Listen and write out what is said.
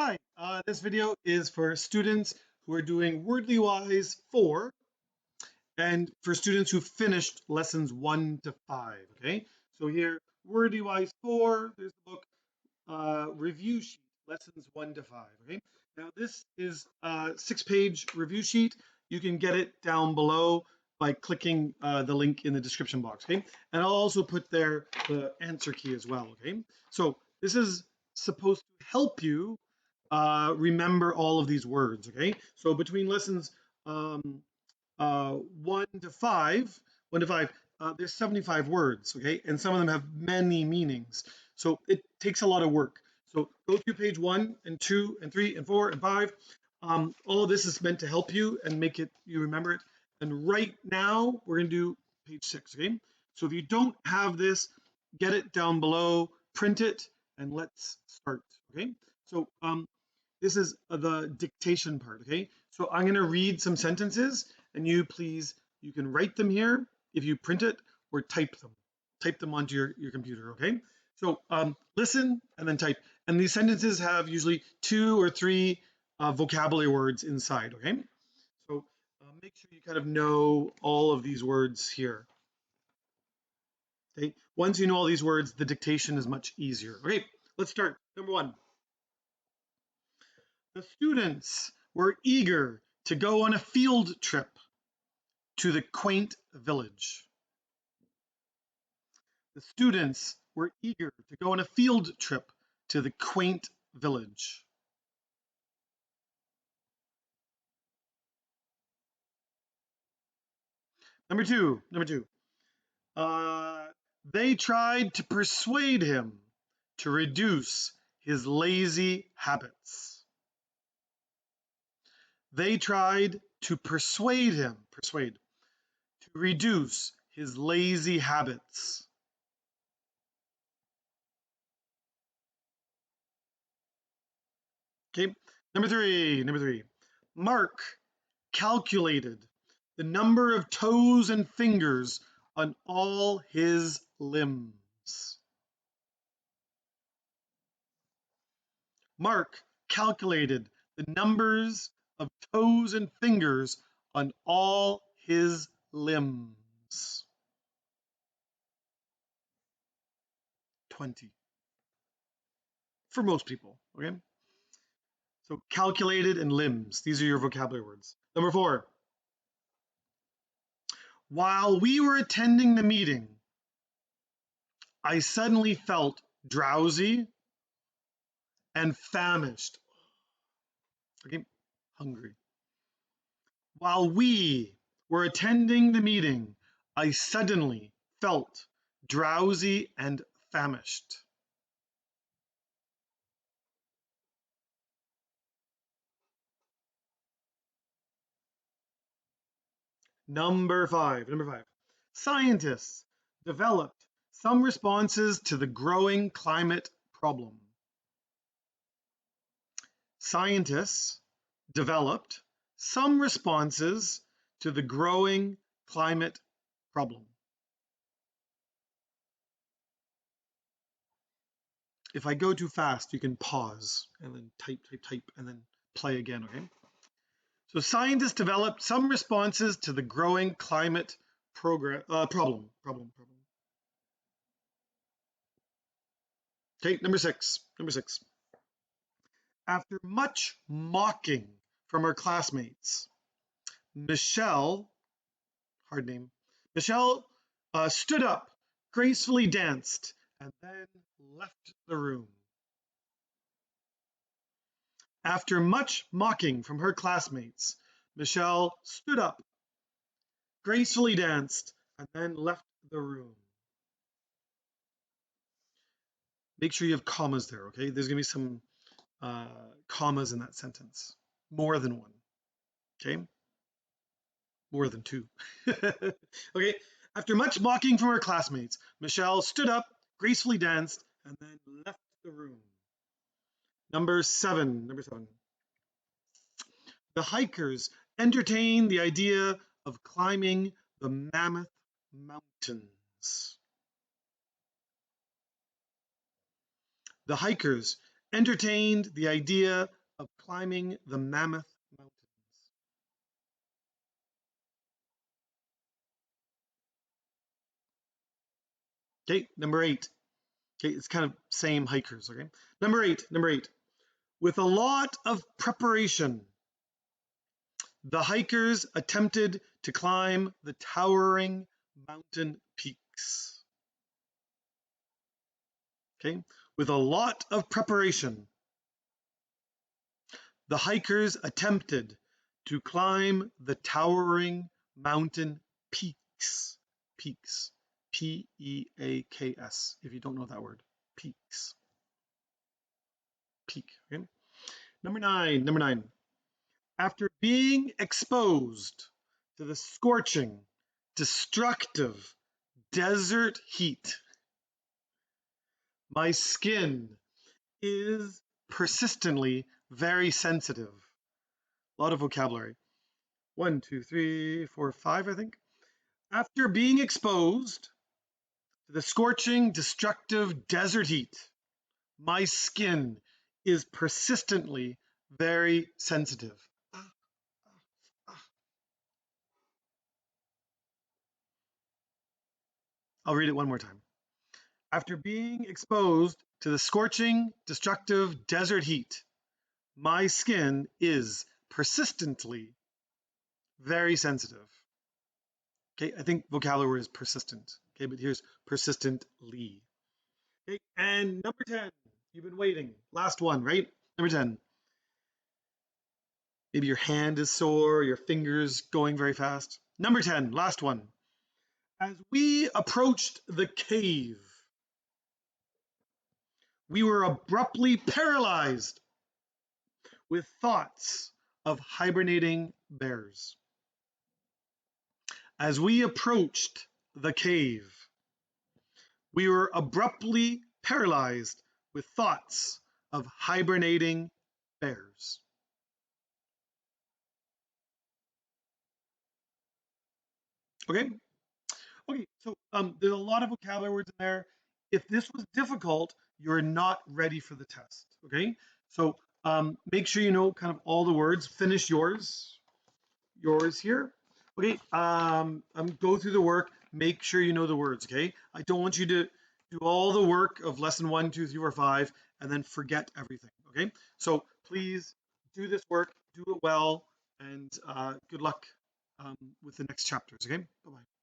Hi, this video is for students who are doing Wordly Wise 4 and for students who finished lessons 1 to 5, okay? So here, Wordly Wise 4, there's the book, review sheet, lessons 1 to 5, okay? Now this is a 6-page review sheet. You can get it down below by clicking the link in the description box, okay? And I'll also put there the answer key as well, okay? So this is supposed to help you remember all of these words, okay? So between lessons 1 to 5, there's 75 words, okay? And some of them have many meanings. So it takes a lot of work. So go through page 1 and 2 and 3 and 4 and 5. All of this is meant to help you and make it you remember it. And right now we're going to do page 6, okay? So if you don't have this, get it down below, print it, and let's start, okay? So this is the dictation part, okay? So I'm going to read some sentences and you can write them here if you print it or type them onto your computer, okay? So listen and then type. And these sentences have usually 2 or 3 vocabulary words inside, okay? So make sure you kind of know all of these words here. Okay, once you know all these words, the dictation is much easier. Okay, let's start. Number 1. The students were eager to go on a field trip to the quaint village. The students were eager to go on a field trip to the quaint village. Number two. They tried to persuade him to reduce his lazy habits. They tried to persuade him, to reduce his lazy habits. Okay, number three. Mark calculated the number of toes and fingers on all his limbs. Mark calculated the numbers of toes and fingers on all his limbs. 20 for most people, okay? So calculated and limbs, these are your vocabulary words. Number 4. While we were attending the meeting, I suddenly felt drowsy and famished. Okay, hungry. While we were attending the meeting, I suddenly felt drowsy and famished. Number five. Scientists developed some responses to the growing climate problem. Scientists developed some responses to the growing climate problem. If I go too fast, you can pause and then type, and then play again, okay? So scientists developed some responses to the growing climate problem. Okay, number six. After much mocking from her classmates, Michelle, hard name, Michelle stood up, gracefully danced, and then left the room. After much mocking from her classmates, Michelle stood up, gracefully danced, and then left the room. Make sure you have commas there, okay? There's going to be some commas in that sentence. More than one, okay? More than 2. Okay, after much mocking from her classmates, Michelle stood up, gracefully danced, and then left the room. Number 7. The hikers entertained the idea of climbing the Mammoth Mountains. The hikers entertained the idea of climbing the Mammoth Mountains. Okay, number 8. Okay, it's kind of same hikers. Okay, number eight. With a lot of preparation, the hikers attempted to climb the towering mountain peaks. Okay, with a lot of preparation, the hikers attempted to climb the towering mountain peaks. Peaks. Peaks. If you don't know that word, peaks. Peak. Okay. Number nine. After being exposed to the scorching, destructive desert heat, my skin is persistently very sensitive. A lot of vocabulary. 1, 2, 3, 4, 5, I think. After being exposed to the scorching, destructive desert heat, my skin is persistently very sensitive. I'll read it one more time. After being exposed to the scorching, destructive desert heat, my skin is persistently very sensitive. Okay, I think vocabulary is persistent. Okay, but here's persistently. Okay, and number 10, you've been waiting. Last one, right? Number 10. Maybe your hand is sore, your fingers going very fast. Number 10, last one. As we approached the cave, we were abruptly paralyzed with thoughts of hibernating bears. As we approached the cave, we were abruptly paralyzed with thoughts of hibernating bears. Okay? Okay, so there's a lot of vocabulary words in there. If this was difficult, you're not ready for the test. Okay? So make sure you know kind of all the words. Finish yours here. Okay, go through the work. Make sure you know the words. Okay, I don't want you to do all the work of lesson 1, 2, 3, 4, 5, and then forget everything. Okay, so please do this work, do it well, and good luck with the next chapters. Okay, bye bye.